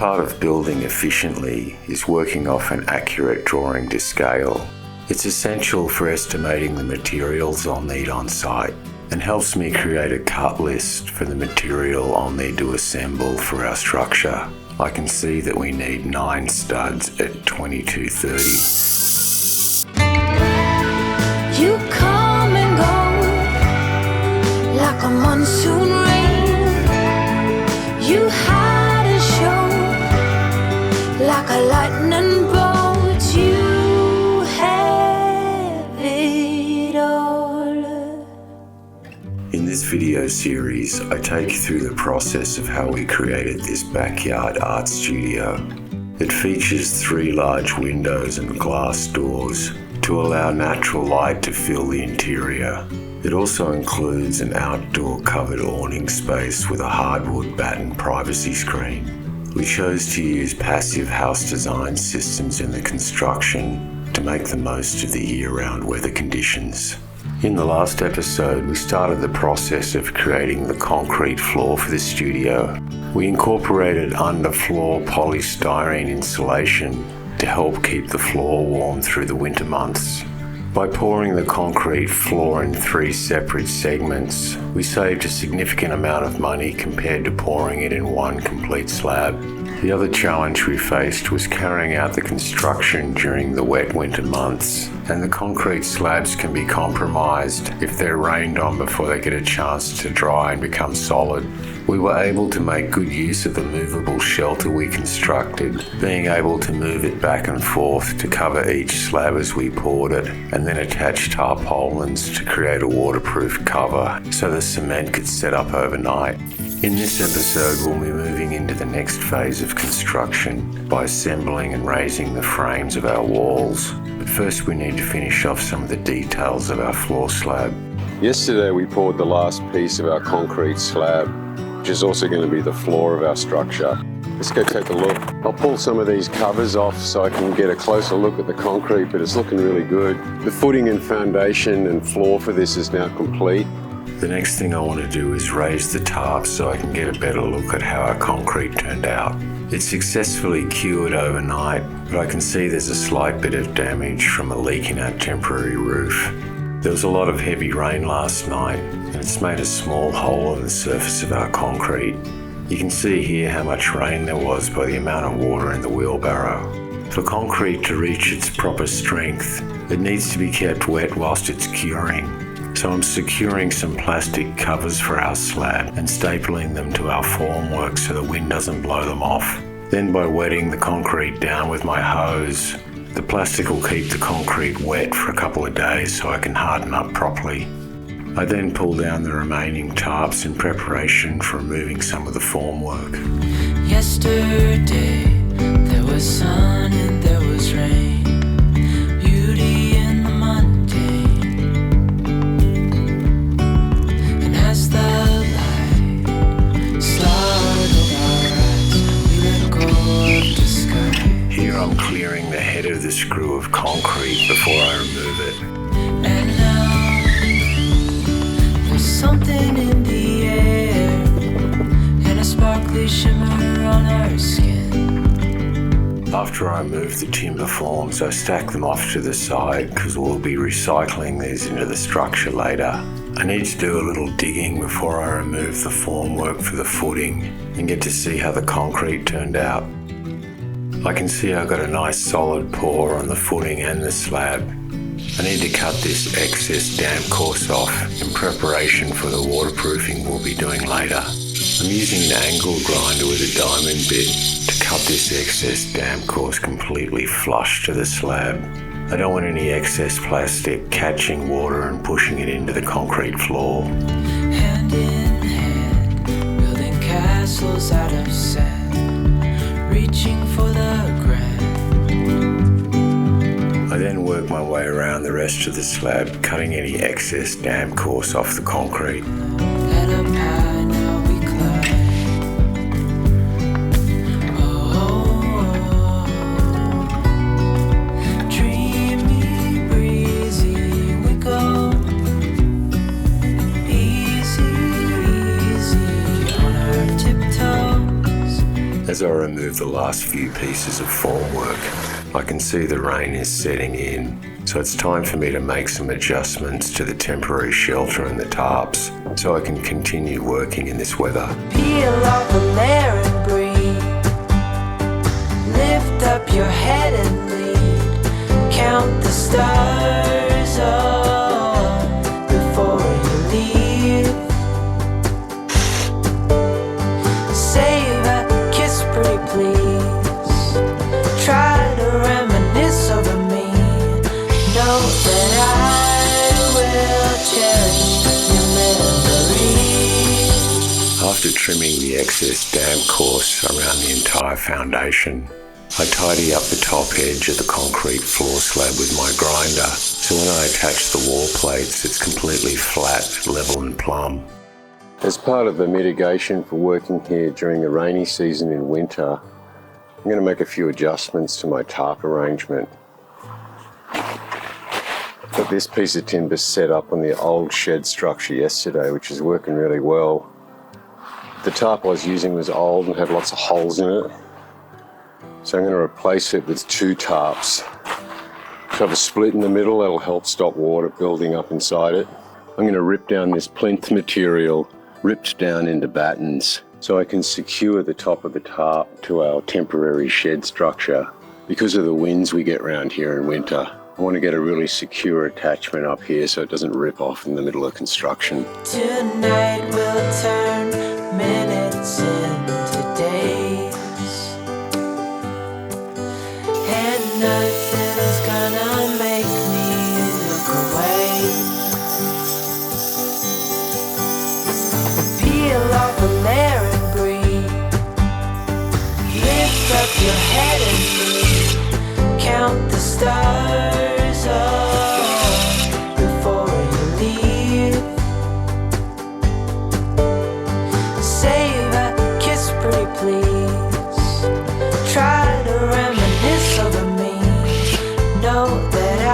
part of building efficiently is working off an accurate drawing to scale. It's essential for estimating the materials I'll need on site and helps me create a cut list for the material I'll need to assemble for our structure. I can see that we need 9 studs at 2230. You come and go like a monsoon rain. You hide and show like a lightning bolt. You have it all. In this video series, I take you through the process of how we created this backyard art studio. It features 3 large windows and glass doors to allow natural light to fill the interior. It also includes an outdoor covered awning space with a hardwood batten privacy screen. We chose to use passive house design systems in the construction to make the most of the year-round weather conditions. In the last episode, we started the process of creating the concrete floor for the studio. We incorporated underfloor polystyrene insulation to help keep the floor warm through the winter months. By pouring the concrete floor in 3 separate segments, we saved a significant amount of money compared to pouring it in one complete slab. The other challenge we faced was carrying out the construction during the wet winter months, and the concrete slabs can be compromised if they're rained on before they get a chance to dry and become solid. We were able to make good use of the movable shelter we constructed, being able to move it back and forth to cover each slab as we poured it, and then attach tarpaulins to create a waterproof cover so the cement could set up overnight. In this episode, we'll be moving into the next phase of construction by assembling and raising the frames of our walls. But first we need to finish off some of the details of our floor slab. Yesterday we poured the last piece of our concrete slab, which is also going to be the floor of our structure. Let's go take a look. I'll pull some of these covers off so I can get a closer look at the concrete, but it's looking really good. The footing and foundation and floor for this is now complete. The next thing I want to do is raise the tarp so I can get a better look at how our concrete turned out. It's successfully cured overnight, but I can see there's a slight bit of damage from a leak in our temporary roof. There was a lot of heavy rain last night, and it's made a small hole in the surface of our concrete. You can see here how much rain there was by the amount of water in the wheelbarrow. For concrete to reach its proper strength, it needs to be kept wet whilst it's curing. So I'm securing some plastic covers for our slab and stapling them to our formwork so the wind doesn't blow them off. Then by wetting the concrete down with my hose, the plastic will keep the concrete wet for a couple of days so I can harden up properly. I then pull down the remaining tarps in preparation for removing some of the formwork. Yesterday there was sun and there was rain, beauty in the mundane. And as the light started our eyes, we let go of the sky. Here I'm clearing the head of the screw of concrete before I remove it. And now there's something in the air and a sparkly shimmer on our skin. After I remove the timber forms, I stack them off to the side because we'll be recycling these into the structure later. I need to do a little digging before I remove the formwork for the footing and get to see how the concrete turned out. I can see I got a nice solid pour on the footing and the slab. I need to cut this excess damp course off in preparation for the waterproofing we'll be doing later. I'm using an angle grinder with a diamond bit to cut this excess damp course completely flush to the slab. I don't want any excess plastic catching water and pushing it into the concrete floor. Hand in hand, building castles out of sand, reaching for the grand. I then work my way around the rest of the slab, cutting any excess damp course off the concrete. Let up high, now we climb. Dreamy, breezy, we go. Easy, easy on our tiptoes. As As I remove the last few pieces of formwork, I can see the rain is setting in, so it's time for me to make some adjustments to the temporary shelter and the tarps so I can continue working in this weather. Peel off the layer and breathe. Lift up your head and lead. Count the stars up before you leave. Save a kiss, pretty please. Try to reminisce over me. Know that I will cherish your memories. After trimming the excess damp course around the entire foundation, I tidy up the top edge of the concrete floor slab with my grinder, so when I attach the wall plates it's completely flat, level and plumb. As part of the mitigation for working here during the rainy season in winter, I'm going to make a few adjustments to my tarp arrangement. Got this piece of timber set up on the old shed structure yesterday, which is working really well. The tarp I was using was old and had lots of holes in it, so I'm going to replace it with two tarps. So I have a split in the middle that'll help stop water building up inside it. I'm going to rip down this plinth material, ripped down into battens, so I can secure the top of the tarp to our temporary shed structure. Because of the winds we get around here in winter, I want to get a really secure attachment up here so it doesn't rip off in the middle of construction. Tonight we'll turn minutes into days, and nothing is gonna make me look away. Peel off a layer and breathe. Lift up your head and leave. Count the stars up before you leave. Save a kiss, pretty please. Try to reminisce over me. Know that I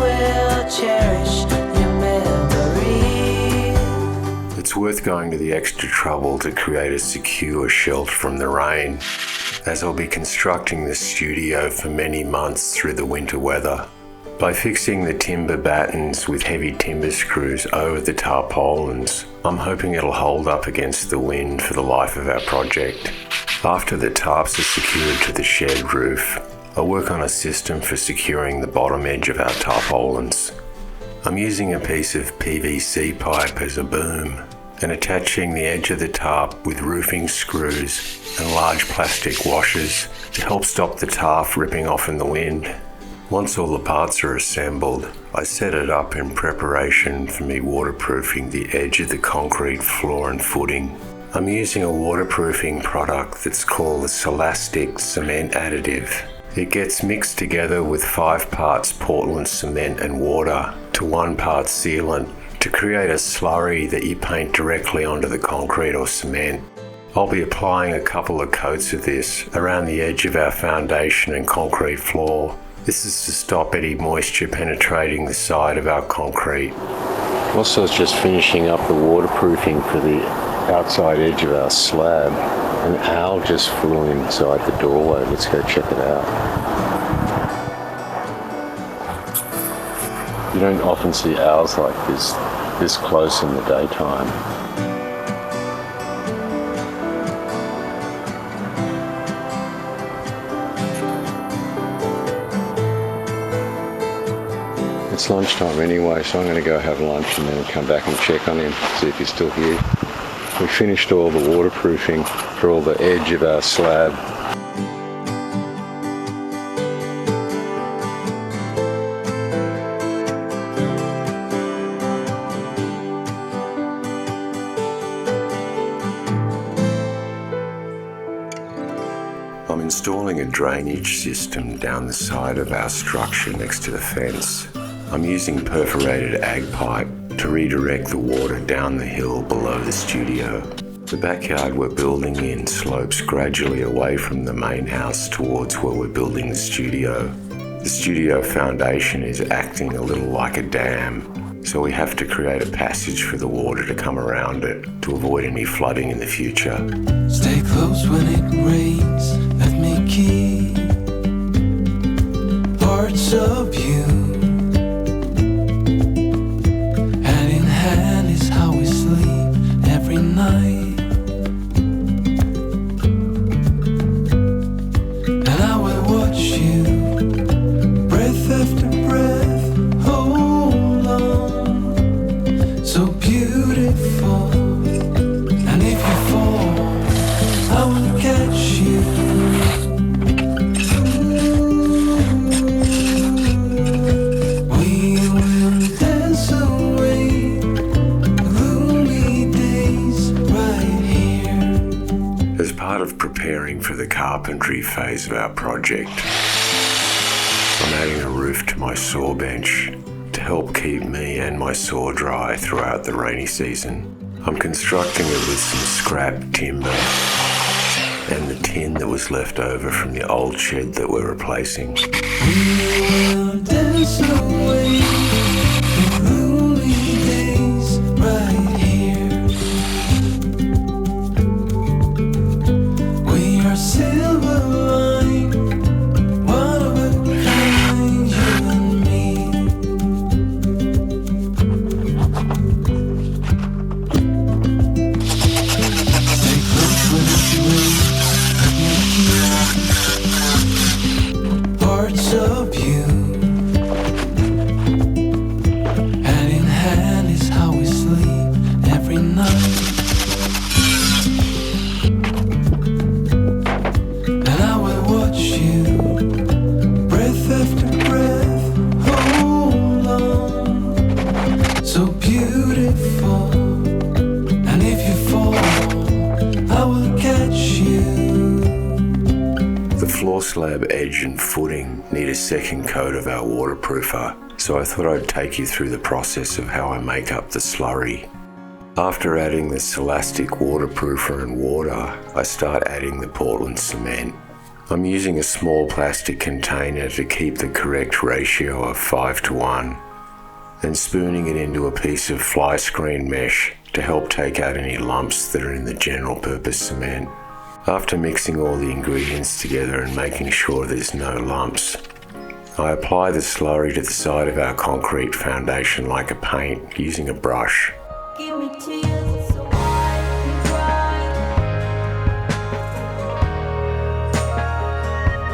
will cherish your memories. It's worth going to the extra trouble to create a secure shelter from the rain, as I'll be constructing the studio for many months through the winter weather. By fixing the timber battens with heavy timber screws over the tarpaulins, I'm hoping it'll hold up against the wind for the life of our project. After the tarps are secured to the shed roof, I'll work on a system for securing the bottom edge of our tarpaulins. I'm using a piece of PVC pipe as a boom and attaching the edge of the tarp with roofing screws and large plastic washers to help stop the tarp ripping off in the wind. Once all the parts are assembled, I set it up in preparation for me waterproofing the edge of the concrete floor and footing. I'm using a waterproofing product that's called the Celastic Cement Additive. It gets mixed together with 5 parts Portland cement and water to 1 part sealant to create a slurry that you paint directly onto the concrete or cement. I'll be applying a couple of coats of this around the edge of our foundation and concrete floor. This is to stop any moisture penetrating the side of our concrete. Whilst I was just finishing up the waterproofing for the outside edge of our slab, an owl just flew inside the doorway. Let's go check it out. You don't often see owls like this close in the daytime. It's lunchtime anyway, so I'm going to go have lunch and then come back and check on him, see if he's still here. We finished all the waterproofing for all the edge of our slab. I'm installing a drainage system down the side of our structure next to the fence. I'm using perforated ag pipe to redirect the water down the hill below the studio. The backyard we're building in slopes gradually away from the main house towards where we're building the studio. The studio foundation is acting a little like a dam, so we have to create a passage for the water to come around it to avoid any flooding in the future. Stay close when it rains, let me keep parts of you. Hand in hand is how we sleep every night. And I will watch you, breath after breath, hold on, so beautiful. And if you fall, I will catch you. We will dance away gloomy days right here. As part of preparing for the carpentry phase of our project, I'm adding a roof to my saw bench to help keep me and my saw dry throughout the rainy season. I'm constructing it with some scrap timber and the tin that was left over from the old shed that we're replacing. We will dance away gloomy days right here. We are silver line, one of a kind, you and me. Stay close when it rains, parts of you. Hand in hand is how we sleep every night. And I will watch you, breath after breath, hold on, so beautiful. And if you fall, I will catch you. The floor slab edge and footing need a second coat of our waterproofer, so I thought I'd take you through the process of how I make up the slurry. After adding the Celastic waterproofer and water, I start adding the Portland cement. I'm using a small plastic container to keep the correct ratio of 5:1, then spooning it into a piece of fly screen mesh to help take out any lumps that are in the general purpose cement. After mixing all the ingredients together and making sure there's no lumps, I apply the slurry to the side of our concrete foundation like a paint using a brush. Give me tears so I can cry.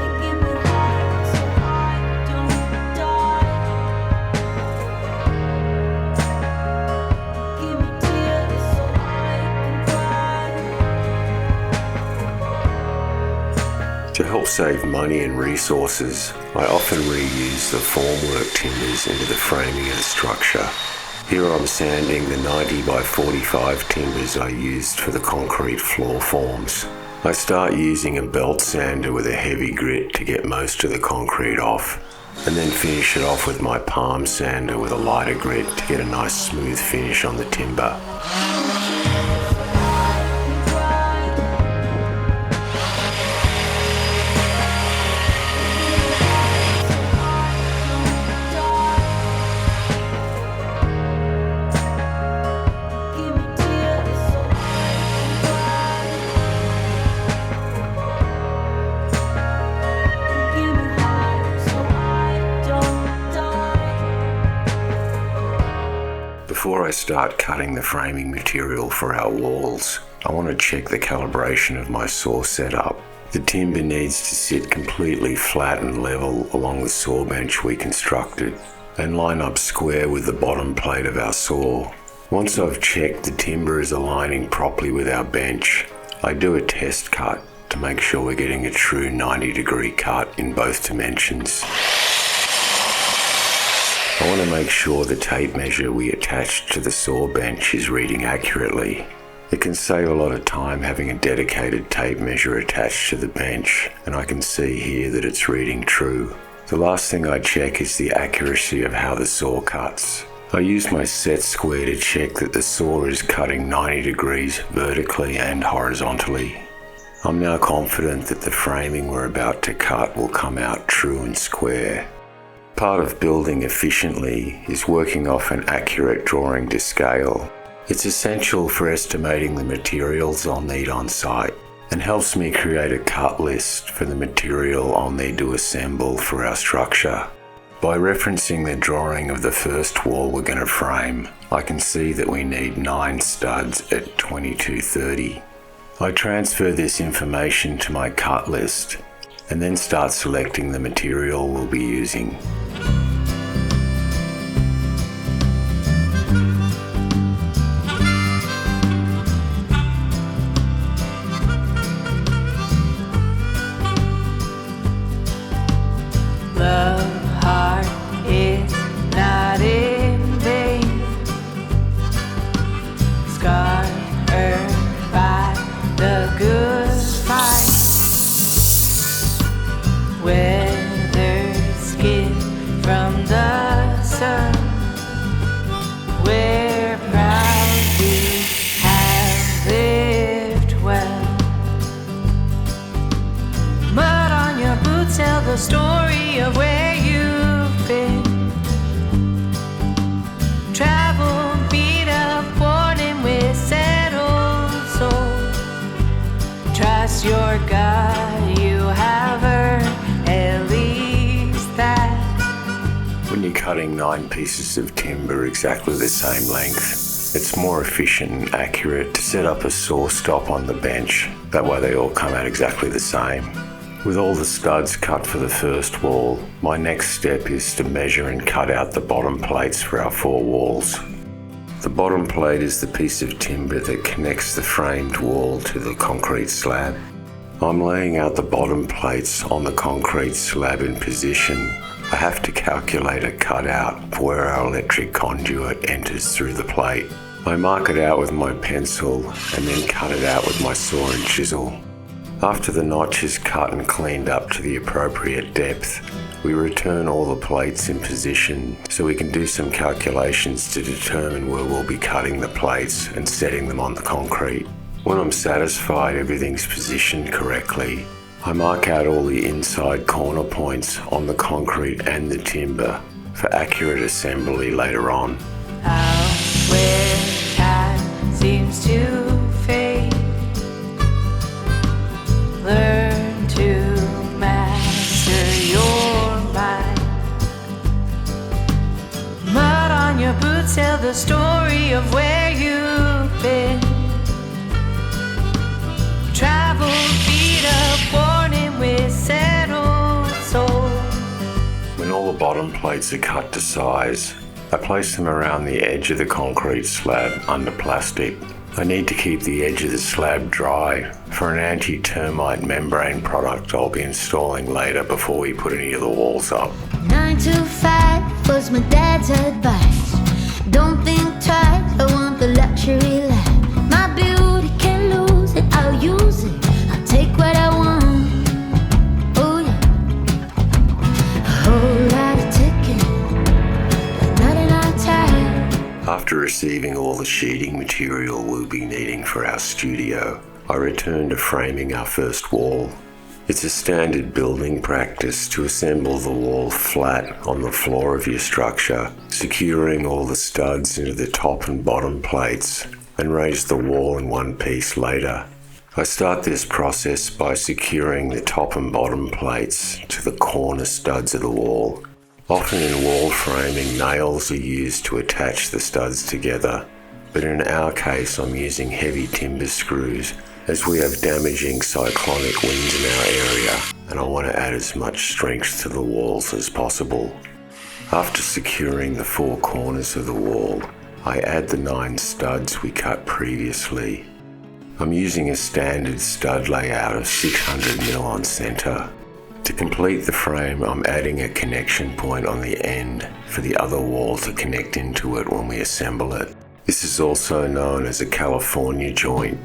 And give me heart so I don't die. Give me tears so I can cry. To help save money and resources, I often reuse the formwork timbers into the framing of the structure. Here I'm sanding the 90 by 45 timbers I used for the concrete floor forms. I start using a belt sander with a heavy grit to get most of the concrete off, and then finish it off with my palm sander with a lighter grit to get a nice smooth finish on the timber. Before I start cutting the framing material for our walls, I want to check the calibration of my saw setup. The timber needs to sit completely flat and level along the saw bench we constructed and line up square with the bottom plate of our saw. Once I've checked the timber is aligning properly with our bench, I do a test cut to make sure we're getting a true 90-degree cut in both dimensions. I want to make sure the tape measure we attached to the saw bench is reading accurately. It can save a lot of time having a dedicated tape measure attached to the bench, and I can see here that it's reading true. The last thing I check is the accuracy of how the saw cuts. I use my set square to check that the saw is cutting 90 degrees vertically and horizontally. I'm now confident that the framing we're about to cut will come out true and square. Part of building efficiently is working off an accurate drawing to scale. It's essential for estimating the materials I'll need on site and helps me create a cut list for the material I'll need to assemble for our structure. By referencing the drawing of the first wall we're going to frame, I can see that we need 9 studs at 2230. I transfer this information to my cut list and then start selecting the material we'll be using. Love heart is not in vain. Scarred by the good fight. Weathered skin from the sun. We're proud we have lived well. Mud on your boots tell the story of where you've been. Traveled, beat up, born in with settled soul. Trust your God, you have earned at least that. When you're cutting 9 pieces of timber exactly the same length, it's more efficient and accurate to set up a saw stop on the bench. That way they all come out exactly the same. With all the studs cut for the first wall, my next step is to measure and cut out the bottom plates for our 4 walls. The bottom plate is the piece of timber that connects the framed wall to the concrete slab. I'm laying out the bottom plates on the concrete slab in position. I have to calculate a cutout for where our electric conduit enters through the plate. I mark it out with my pencil and then cut it out with my saw and chisel. After the notch is cut and cleaned up to the appropriate depth, we return all the plates in position so we can do some calculations to determine where we'll be cutting the plates and setting them on the concrete. When I'm satisfied everything's positioned correctly, I mark out all the inside corner points on the concrete and the timber for accurate assembly later on. Out where time seems to fade. Learn to master your mind. Mud on your boots tell the story of where you've been. Traveled, beat up, born in with settled soul. When all the bottom plates are cut to size, I place them around the edge of the concrete slab under plastic. I need to keep the edge of the slab dry for an anti-termite membrane product I'll be installing later before we put any of the walls up. 9 to 5 was my dad's advice. Don't think twice, I want the luxury life. My beauty can lose it, I'll use it. I'll take what I want. Oh yeah. A whole lot of ticking, but not enough time. After receiving all the sheeting material we'll be needing for our studio, I return to framing our first wall. It's a standard building practice to assemble the wall flat on the floor of your structure, securing all the studs into the top and bottom plates, and raise the wall in one piece later. I start this process by securing the top and bottom plates to the corner studs of the wall. Often in wall framing, nails are used to attach the studs together, but in our case I'm using heavy timber screws as we have damaging cyclonic winds in our area and I want to add as much strength to the walls as possible. After securing the 4 corners of the wall, I add the 9 studs we cut previously. I'm using a standard stud layout of 600mm on center. To complete the frame, I'm adding a connection point on the end for the other wall to connect into it when we assemble it. This is also known as a California joint.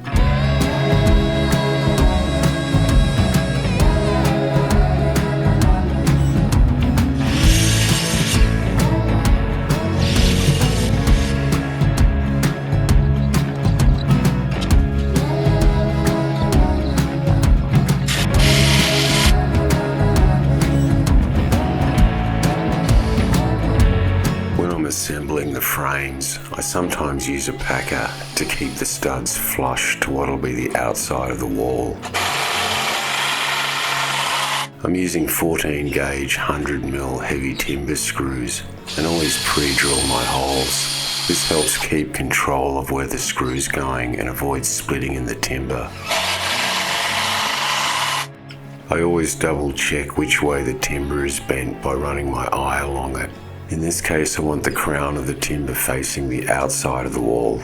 assembling the frames, I sometimes use a packer to keep the studs flush to what'll be the outside of the wall. I'm using 14 gauge 100mm heavy timber screws and always pre-drill my holes. This helps keep control of where the screw's going and avoids splitting in the timber. I always double check which way the timber is bent by running my eye along it. In this case, I want the crown of the timber facing the outside of the wall.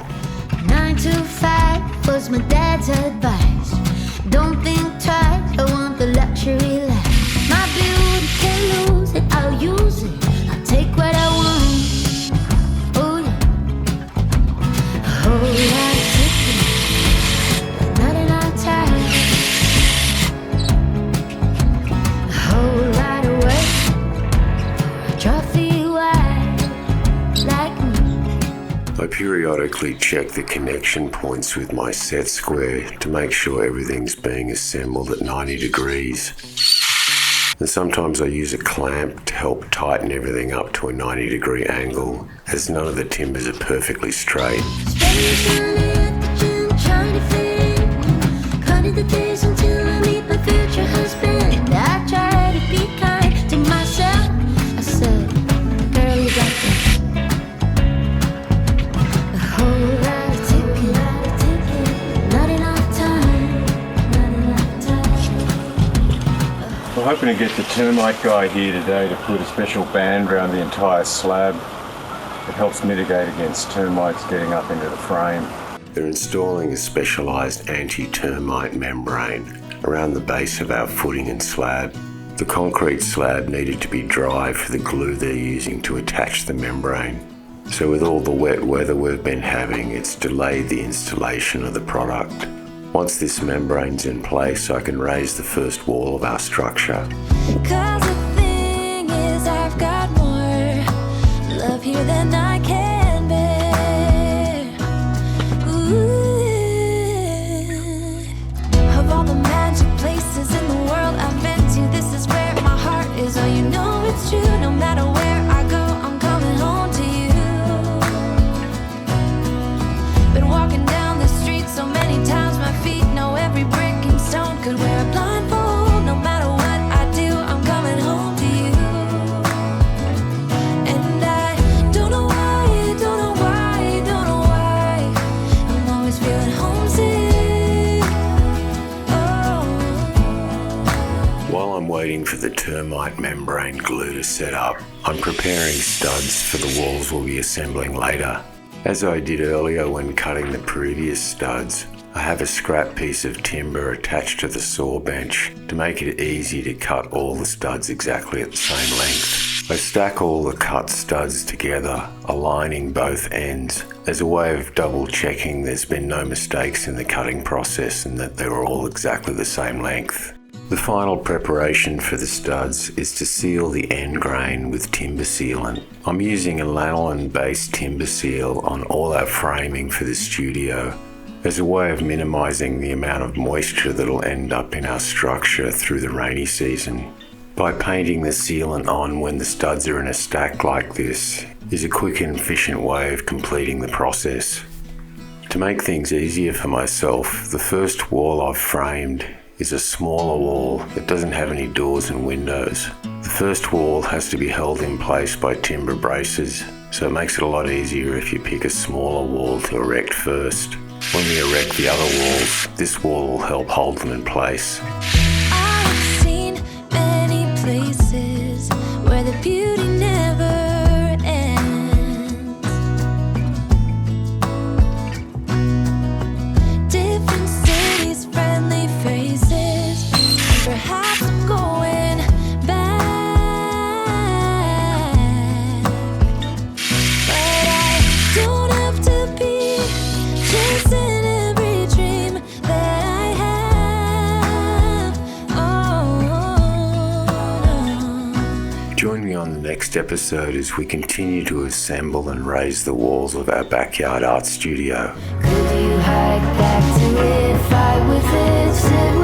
9 to 5 was my dad's advice. Don't think twice, I want the luxury life. My beauty can lose it, I'll use it. I'll take what I want. Oh yeah. A whole lot of tickets, not enough time. A whole lot of work for a trophy wife like me. I periodically check the connection points with my set square to make sure everything's being assembled at 90 degrees. And sometimes I use a clamp to help tighten everything up to a 90-degree angle, as none of the timbers are perfectly straight. Spending Sunday at the gym trying to fit in. Counting the days until I meet my future husband. I try to be kind to myself. I said, girl, you got this. A whole lot of ticking, not enough time, not enough time. We're hoping to get the termite guy here today to put a special band around the entire slab. It helps mitigate against termites getting up into the frame. They're installing a specialised anti-termite membrane around the base of our footing and slab. The concrete slab needed to be dry for the glue they're using to attach the membrane. So with all the wet weather we've been having, it's delayed the installation of the product. Once this membrane's in place, I can raise the first wall of our structure. 'Cause the thing is, I've got more love here than I can bear. Ooh. Of all the magic places in the world I've been to, this is where my heart is. Oh, you know it's true. No matter where I go, I'm coming home to you. Been walking down the street so many times, my feet know every brick and stone. Could wear a blindfold. No matter what I do, I'm coming home to you. And I don't know why, don't know why, don't know why I'm always feeling homesick. Oh. While I'm waiting for the termite membrane glue to set up, I'm preparing studs for the walls we'll be assembling later. As I did earlier when cutting the previous studs, I have a scrap piece of timber attached to the saw bench to make it easy to cut all the studs exactly at the same length. I stack all the cut studs together, aligning both ends, as a way of double checking there's been no mistakes in the cutting process and that they're all exactly the same length. The final preparation for the studs is to seal the end grain with timber sealant. I'm using a lanolin-based timber seal on all our framing for the studio as a way of minimising the amount of moisture that'll end up in our structure through the rainy season. By painting the sealant on when the studs are in a stack like this is a quick and efficient way of completing the process. To make things easier for myself, the first wall I've framed is a smaller wall that doesn't have any doors and windows. The first wall has to be held in place by timber braces, so it makes it a lot easier if you pick a smaller wall to erect first. When we erect the other walls, this wall will help hold them in place. I've seen many places where the beauty never ends. Different cities, friendly faces, and perhaps I'm going back. But I don't have to be chasing every dream that I have. Oh, no. Join me on the next episode as we continue to assemble and raise the walls of our backyard art studio. Could you hike back to it if I was it?